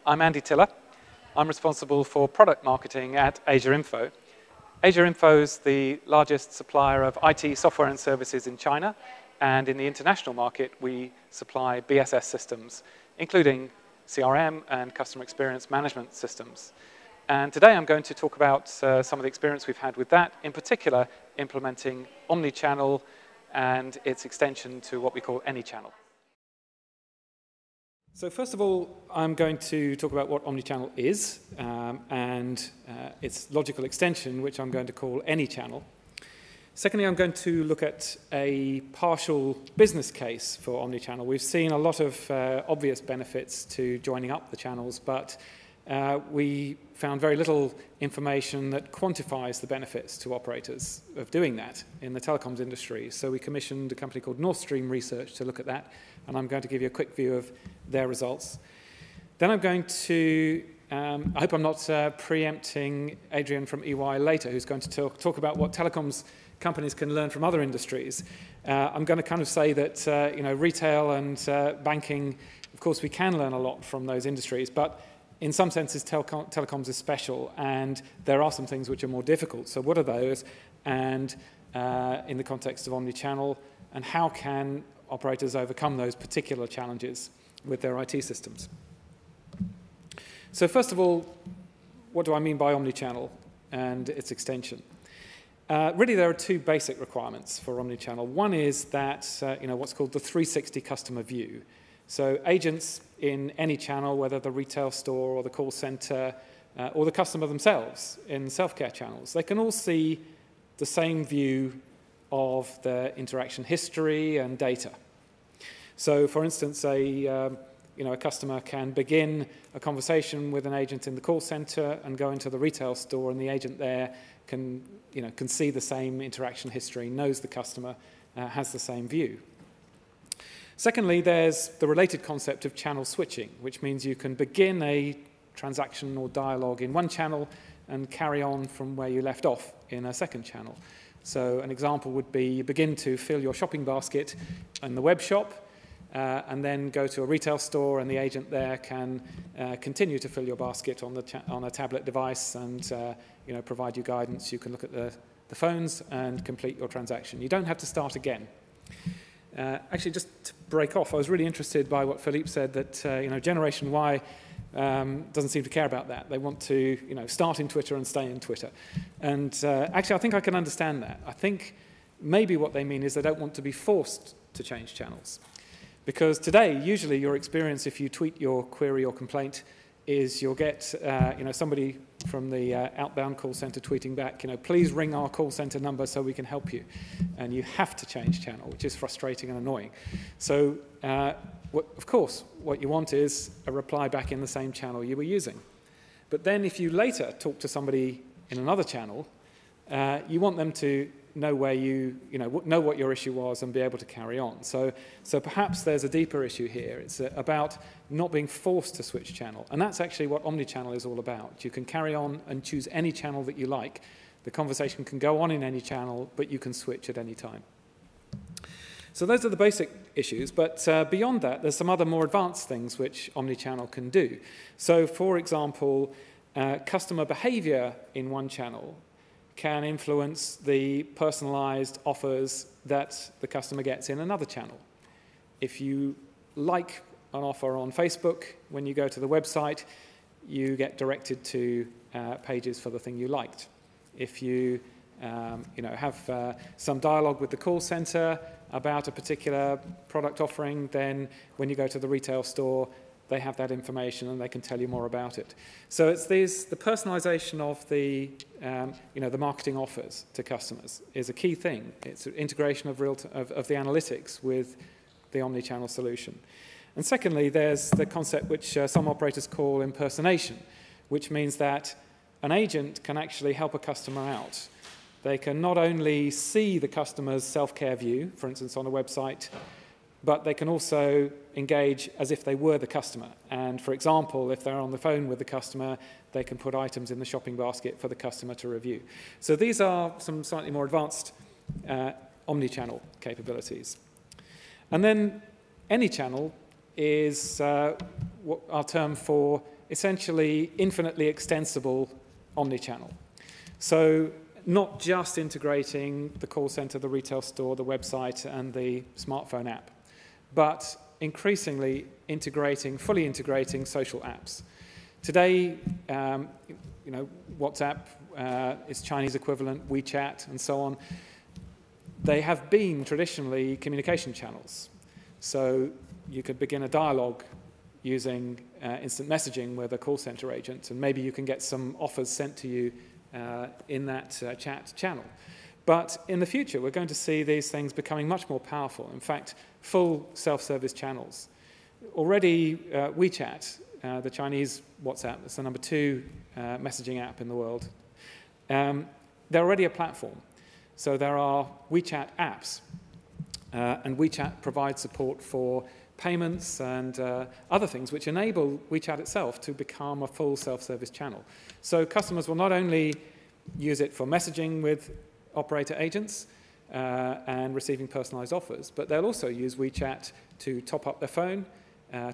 I'm Andy Tiller. I'm responsible for product marketing at AsiaInfo. AsiaInfo is the largest supplier of IT software and services in China, and in the international market, we supply BSS systems, including CRM and customer experience management systems. And today I'm going to talk about some of the experience we've had with that, in particular implementing Omni-channel and its extension to what we call Any-channel. So first of all, I'm going to talk about what Omni-channel is and its logical extension, which I'm going to call Any-channel. Secondly, I'm going to look at a partial business case for Omni-channel. We've seen a lot of obvious benefits to joining up the channels, but we found very little information that quantifies the benefits to operators of doing that in the telecoms industry. So we commissioned a company called North Stream Research to look at that, and I'm going to give you a quick view of their results. Then I'm going to, I hope I'm not preempting Adrian from EY later, who's going to talk about what telecoms companies can learn from other industries. I'm going to kind of say that retail and banking, of course, we can learn a lot from those industries, but in some senses, telecoms is special, and there are some things which are more difficult. So what are those? And in the context of Omni-channel, and how can operators overcome those particular challenges with their IT systems? So first of all, what do I mean by Omni-channel and its extension? Really, there are two basic requirements for Omni-channel. One is that what's called the 360 customer view. So agents in any channel, whether the retail store or the call center or the customer themselves in self-care channels, they can all see the same view of the interaction history and data. So, for instance, a customer can begin a conversation with an agent in the call center and go into the retail store, and the agent there can see the same interaction history, knows the customer, has the same view. Secondly, there's the related concept of channel switching, which means you can begin a transaction or dialogue in one channel and carry on from where you left off in a second channel. So an example would be you begin to fill your shopping basket in the web shop and then go to a retail store, and the agent there can continue to fill your basket on a tablet device and provide you guidance. You can look at the phones and complete your transaction. You don't have to start again. Actually, just to break off, I was really interested by what Philippe said, that Generation Y doesn't seem to care about that. They want to start in Twitter and stay in Twitter. And actually, I think I can understand that. I think maybe what they mean is they don't want to be forced to change channels. Because today, usually your experience if you tweet your query or complaint is you'll get somebody from the outbound call center tweeting back, please ring our call center number so we can help you. And you have to change channel, which is frustrating and annoying. So, of course, what you want is a reply back in the same channel you were using. But then if you later talk to somebody in another channel, you want them to know where know what your issue was and be able to carry on. So perhaps there's a deeper issue here. It's about not being forced to switch channel. And that's actually what Omni-channel is all about. You can carry on and choose any channel that you like. The conversation can go on in any channel, but you can switch at any time. So those are the basic issues, but beyond that, there's some other more advanced things which Omni-channel can do. So for example, customer behavior in one channel can influence the personalized offers that the customer gets in another channel. If you like an offer on Facebook, when you go to the website, you get directed to pages for the thing you liked. If you have some dialogue with the call center about a particular product offering, then when you go to the retail store, they have that information and they can tell you more about it. So it's the personalization of the marketing offers to customers is a key thing. It's an integration of the analytics with the omni-channel solution. And secondly, there's the concept which some operators call impersonation, which means that an agent can actually help a customer out. They can not only see the customer's self-care view, for instance, on a website, but they can also engage as if they were the customer. And for example, if they're on the phone with the customer, they can put items in the shopping basket for the customer to review. So these are some slightly more advanced omni-channel capabilities. And then any channel is what our term for essentially infinitely extensible omni-channel. So not just integrating the call center, the retail store, the website, and the smartphone app, but increasingly fully integrating social apps. Today, WhatsApp, its Chinese equivalent, WeChat, and so on, they have been traditionally communication channels. So you could begin a dialogue using instant messaging with a call center agent, and maybe you can get some offers sent to you in that chat channel. But in the future, we're going to see these things becoming much more powerful. In fact, full self-service channels. Already, WeChat, the Chinese WhatsApp, it's the #2 messaging app in the world, they're already a platform. So there are WeChat apps, and WeChat provides support for payments and other things which enable WeChat itself to become a full self-service channel. So customers will not only use it for messaging with operator agents and receiving personalized offers, but they'll also use WeChat to top up their phone,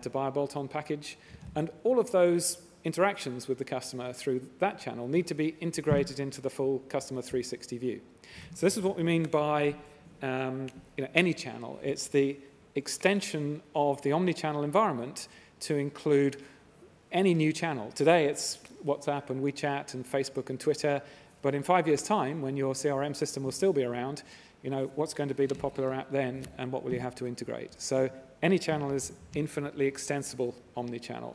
to buy a bolt-on package, and all of those interactions with the customer through that channel need to be integrated into the full customer 360 view. So this is what we mean by any channel. It's the extension of the omni-channel environment to include any new channel. Today it's WhatsApp and WeChat and Facebook and Twitter, but in 5 years' time, when your CRM system will still be around, what's going to be the popular app then, and what will you have to integrate? So any channel is infinitely extensible omni-channel.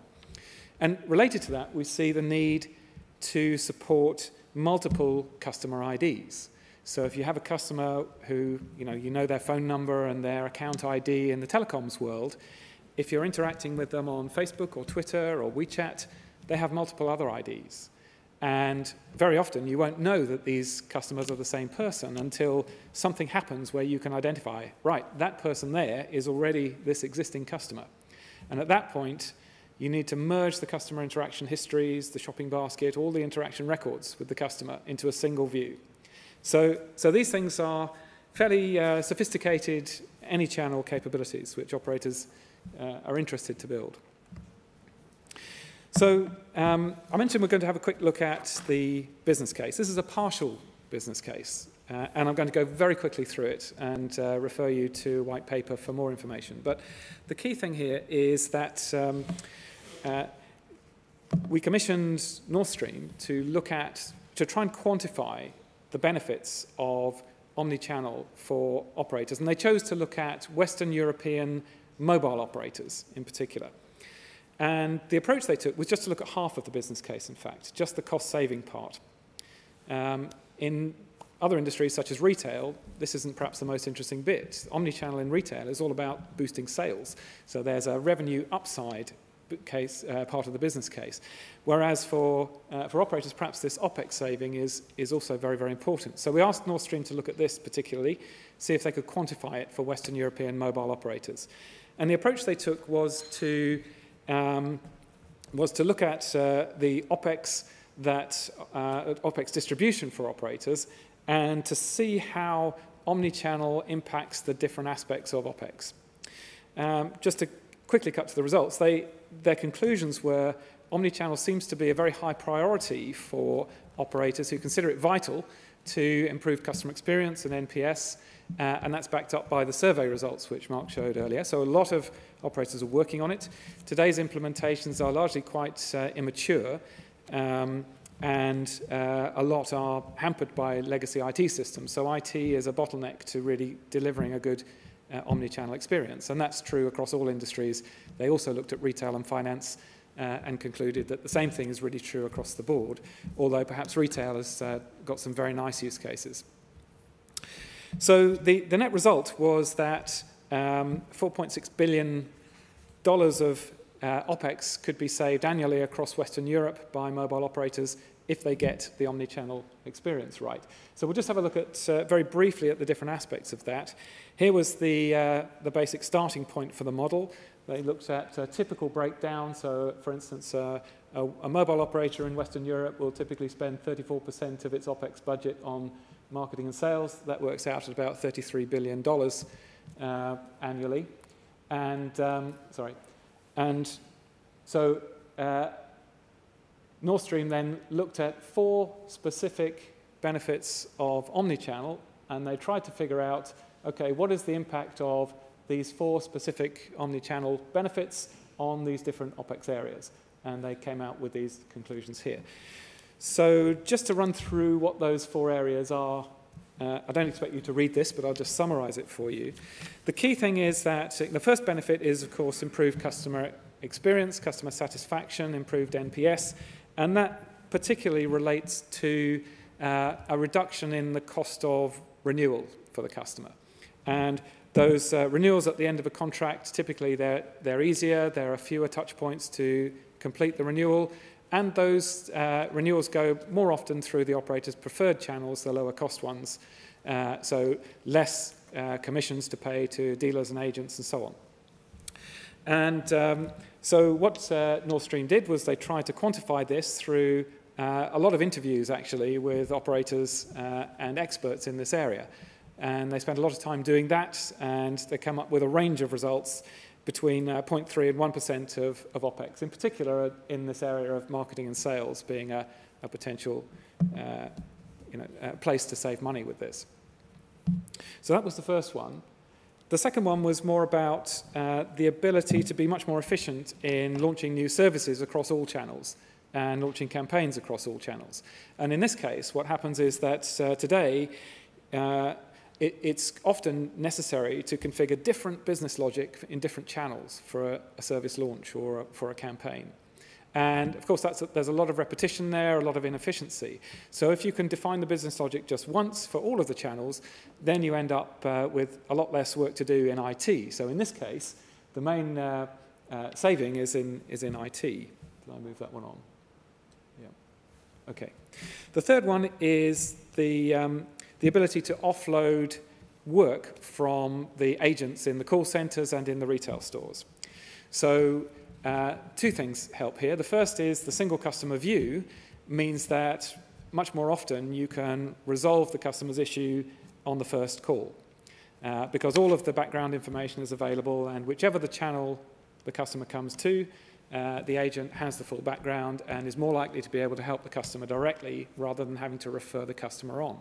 And related to that, we see the need to support multiple customer IDs. So if you have a customer who, you know their phone number and their account ID in the telecoms world, if you're interacting with them on Facebook or Twitter or WeChat, they have multiple other IDs. And very often you won't know that these customers are the same person until something happens where you can identify, right, that person there is already this existing customer. And at that point, you need to merge the customer interaction histories, the shopping basket, all the interaction records with the customer into a single view. So these things are fairly sophisticated any-channel capabilities which operators are interested to build. So I mentioned we're going to have a quick look at the business case. This is a partial business case, and I'm going to go very quickly through it and refer you to a white paper for more information. But the key thing here is that we commissioned North Stream to try and quantify the benefits of omni-channel for operators, and they chose to look at Western European mobile operators in particular. And the approach they took was just to look at half of the business case, in fact, just the cost-saving part. In other industries, such as retail, this isn't perhaps the most interesting bit. Omni-channel in retail is all about boosting sales. So there's a revenue upside case, part of the business case. Whereas for operators, perhaps this OPEX saving is also very, very important. So we asked North Stream to look at this particularly, see if they could quantify it for Western European mobile operators. And the approach they took was to look at the OPEX OPEX distribution for operators and to see how omni-channel impacts the different aspects of OPEX. Just to quickly cut to the results, their conclusions were omni-channel seems to be a very high priority for operators who consider it vital to improve customer experience and NPS, and that's backed up by the survey results which Mark showed earlier. So a lot of operators are working on it. Today's implementations are largely quite immature, and a lot are hampered by legacy IT systems. So IT is a bottleneck to really delivering a good omni-channel experience, and that's true across all industries. They also looked at retail and finance and concluded that the same thing is really true across the board, although perhaps retail has got some very nice use cases. So the net result was that $4.6 billion of OPEX could be saved annually across Western Europe by mobile operators if they get the omni-channel experience right. So we'll just have a look at very briefly at the different aspects of that. Here was the basic starting point for the model. They looked at a typical breakdown. So, for instance, a mobile operator in Western Europe will typically spend 34% of its OPEX budget on marketing and sales. That works out at about $33 billion annually. And so North Stream then looked at 4 specific benefits of omnichannel, and they tried to figure out, okay, what is the impact of these 4 specific omnichannel benefits on these different OpEx areas? And they came out with these conclusions here. So just to run through what those 4 areas are, I don't expect you to read this, but I'll just summarize it for you. The key thing is that the first benefit is, of course, improved customer experience, customer satisfaction, improved NPS, and that particularly relates to a reduction in the cost of renewal for the customer. And those renewals at the end of a contract, typically they're easier, there are fewer touch points to complete the renewal, and those renewals go more often through the operator's preferred channels, the lower cost ones, so less commissions to pay to dealers and agents and so on. And so what North Stream did was they tried to quantify this through a lot of interviews, actually, with operators and experts in this area. And they spent a lot of time doing that, and they come up with a range of results between 0.3 and 1% of OpEx, in particular in this area of marketing and sales being a potential place to save money with this. So that was the first one. The second one was more about the ability to be much more efficient in launching new services across all channels and launching campaigns across all channels. And in this case, what happens is that today, it's often necessary to configure different business logic in different channels for a service launch or for a campaign. And of course, there's a lot of repetition there, a lot of inefficiency. So if you can define the business logic just once for all of the channels, then you end up with a lot less work to do in IT. So in this case, the main saving is in IT. Did I move that one on? Yeah. Okay. The third one is the ability to offload work from the agents in the call centers and in the retail stores. So 2 things help here. The first is the single customer view means that much more often you can resolve the customer's issue on the first call because all of the background information is available, and whichever the channel the customer comes to, the agent has the full background and is more likely to be able to help the customer directly rather than having to refer the customer on.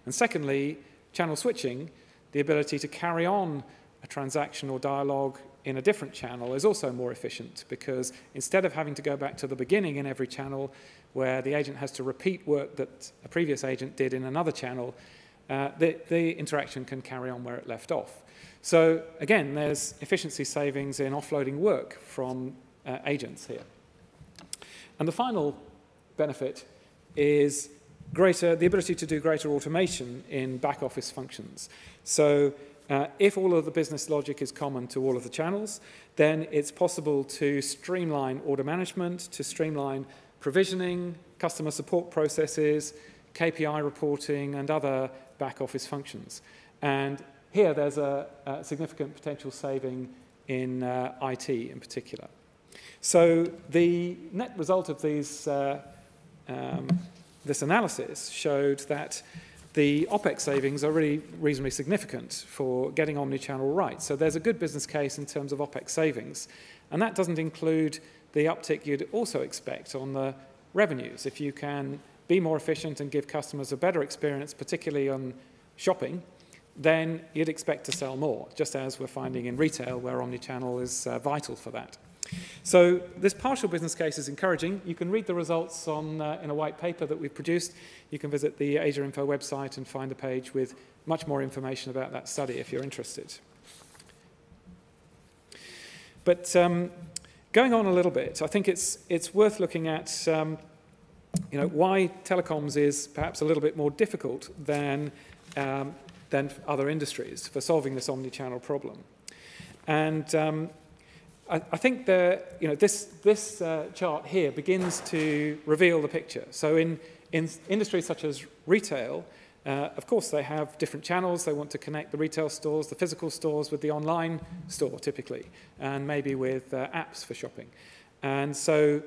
And secondly, channel switching, the ability to carry on a transaction or dialogue in a different channel is also more efficient, because instead of having to go back to the beginning in every channel where the agent has to repeat work that a previous agent did in another channel, the interaction can carry on where it left off. So again, there's efficiency savings in offloading work from agents here. And the final benefit is the ability to do greater automation in back office functions. So if all of the business logic is common to all of the channels, then it's possible to streamline order management, to streamline provisioning, customer support processes, KPI reporting, and other back office functions. And here there's a significant potential saving in IT in particular. So the net result of this analysis showed that the OpEx savings are really reasonably significant for getting omnichannel right. So there's a good business case in terms of OpEx savings. And that doesn't include the uptick you'd also expect on the revenues. If you can be more efficient and give customers a better experience, particularly on shopping, then you'd expect to sell more, just as we're finding in retail, where omnichannel is vital for that. So this partial business case is encouraging. You can read the results in a white paper that we've produced. You can visit the AsiaInfo website and find a page with much more information about that study if you're interested. But going on a little bit, I think it's worth looking at why telecoms is perhaps a little bit more difficult than other industries for solving this omnichannel problem. And I think this chart here begins to reveal the picture. So in industries such as retail, of course they have different channels. They want to connect the retail stores, the physical stores, with the online store typically, and maybe with apps for shopping. And so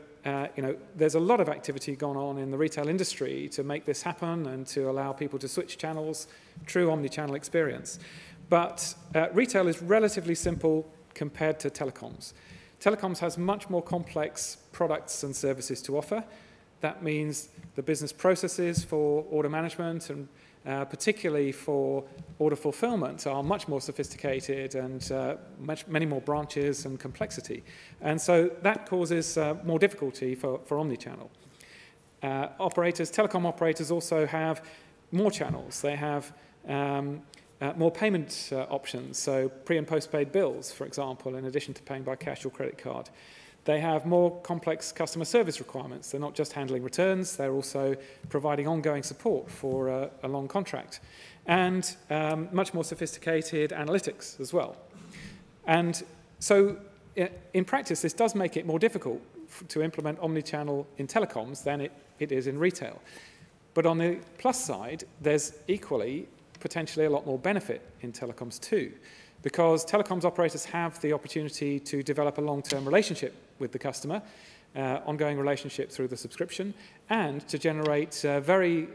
there's a lot of activity going on in the retail industry to make this happen and to allow people to switch channels, true omni-channel experience. But retail is relatively simple compared to telecoms. Telecoms has much more complex products and services to offer. that means the business processes for order management and particularly for order fulfillment are much more sophisticated and many more branches and complexity. And so that causes more difficulty for omnichannel. Telecom operators also have more channels. They have more payment options, so pre- and post-paid bills, for example, in addition to paying by cash or credit card. They have more complex customer service requirements. They're not just handling returns, they're also providing ongoing support for a long contract. And much more sophisticated analytics as well. And so in practice, this does make it more difficult to implement omnichannel in telecoms than it is in retail. But on the plus side, there's equally potentially a lot more benefit in telecoms too, because telecoms operators have the opportunity to develop a long-term relationship with the customer, ongoing relationship through the subscription, and to generate very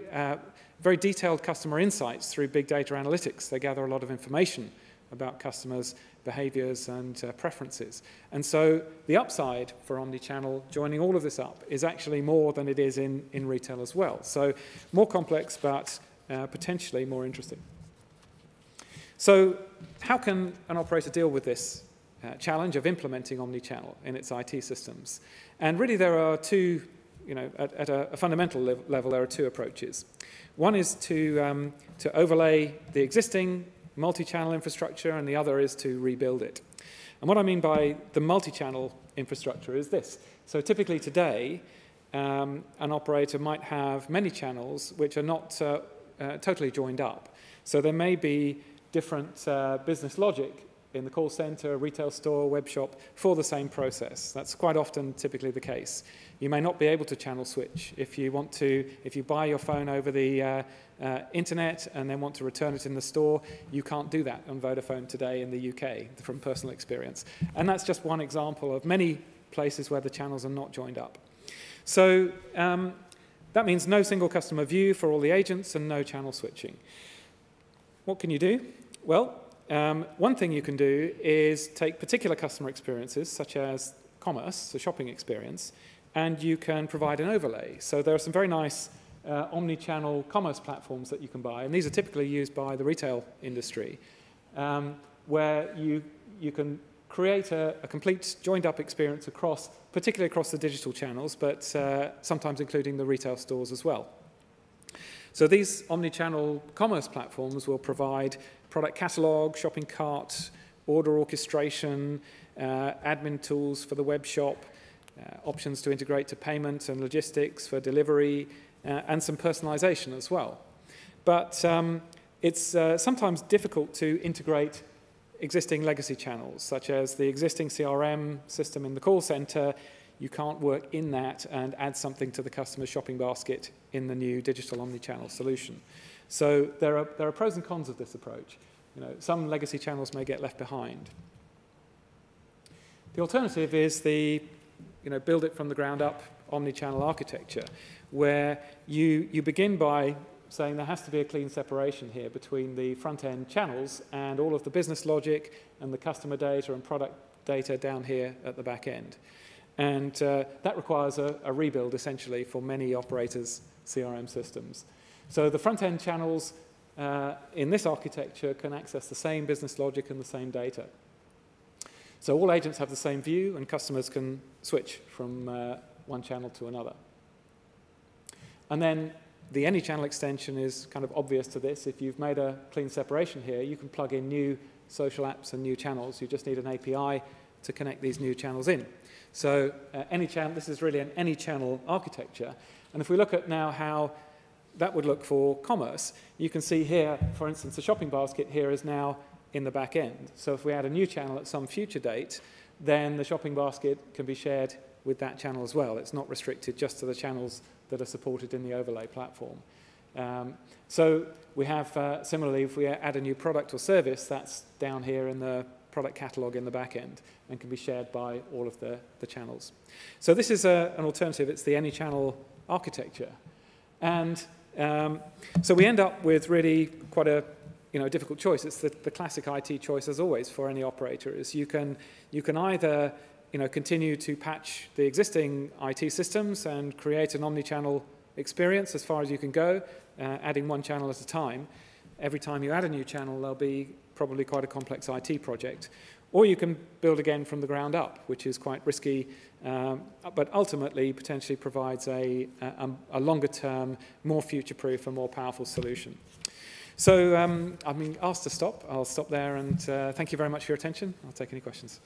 detailed customer insights through big data analytics. They gather a lot of information about customers' behaviors and preferences. And so the upside for omnichannel, joining all of this up, is actually more than it is in retail as well. So more complex, but potentially more interesting. So how can an operator deal with this challenge of implementing omnichannel in its IT systems? And really there are two, at a fundamental level, there are two approaches. One is to overlay the existing multi-channel infrastructure, and the other is to rebuild it. And what I mean by the multi-channel infrastructure is this. So typically today, an operator might have many channels which are not totally joined up. So there may be different business logic in the call center, retail store, web shop for the same process. That's quite often typically the case. You may not be able to channel switch. If you buy your phone over the internet and then want to return it in the store, you can't do that on Vodafone today in the UK from personal experience. And that's just one example of many places where the channels are not joined up. So that means no single customer view for all the agents and no channel switching. What can you do? Well, one thing you can do is take particular customer experiences, such as commerce, the shopping experience, and you can provide an overlay. So there are some very nice omni-channel commerce platforms that you can buy, and these are typically used by the retail industry, where you can create a complete joined-up experience particularly across the digital channels, but sometimes including the retail stores as well. So these omni-channel commerce platforms will provide product catalog, shopping cart, order orchestration, admin tools for the web shop, options to integrate to payment and logistics for delivery, and some personalization as well. But it's sometimes difficult to integrate existing legacy channels, such as the existing CRM system in the call center. You can't work in that and add something to the customer's shopping basket in the new digital omnichannel solution. So there are pros and cons of this approach. Some legacy channels may get left behind. The alternative is the build it from the ground up omnichannel architecture, where you begin by saying there has to be a clean separation here between the front-end channels and all of the business logic and the customer data and product data down here at the back end. And that requires a rebuild, essentially, for many operators' CRM systems. So the front-end channels in this architecture can access the same business logic and the same data. So all agents have the same view, and customers can switch from one channel to another. And then the any-channel extension is kind of obvious to this. If you've made a clean separation here, you can plug in new social apps and new channels. You just need an API to connect these new channels in. So this is really an any-channel architecture. And if we look at now how that would look for commerce, you can see here, for instance, the shopping basket here is now in the back end. So if we add a new channel at some future date, then the shopping basket can be shared with that channel as well. It's not restricted just to the channels that are supported in the overlay platform. So we have, similarly, if we add a new product or service, that's down here in the product catalog in the back end and can be shared by all of the channels. So this is an alternative. It's the any-channel architecture. And so we end up with really quite a difficult choice. It's the classic IT choice, as always, for any operator, is you can either continue to patch the existing IT systems and create an omni-channel experience as far as you can go, adding one channel at a time. Every time you add a new channel, there'll be probably quite a complex IT project. Or you can build again from the ground up, which is quite risky, but ultimately potentially provides a longer-term, more future-proof and more powerful solution. So I've been asked to stop. I'll stop there, and thank you very much for your attention. I'll take any questions.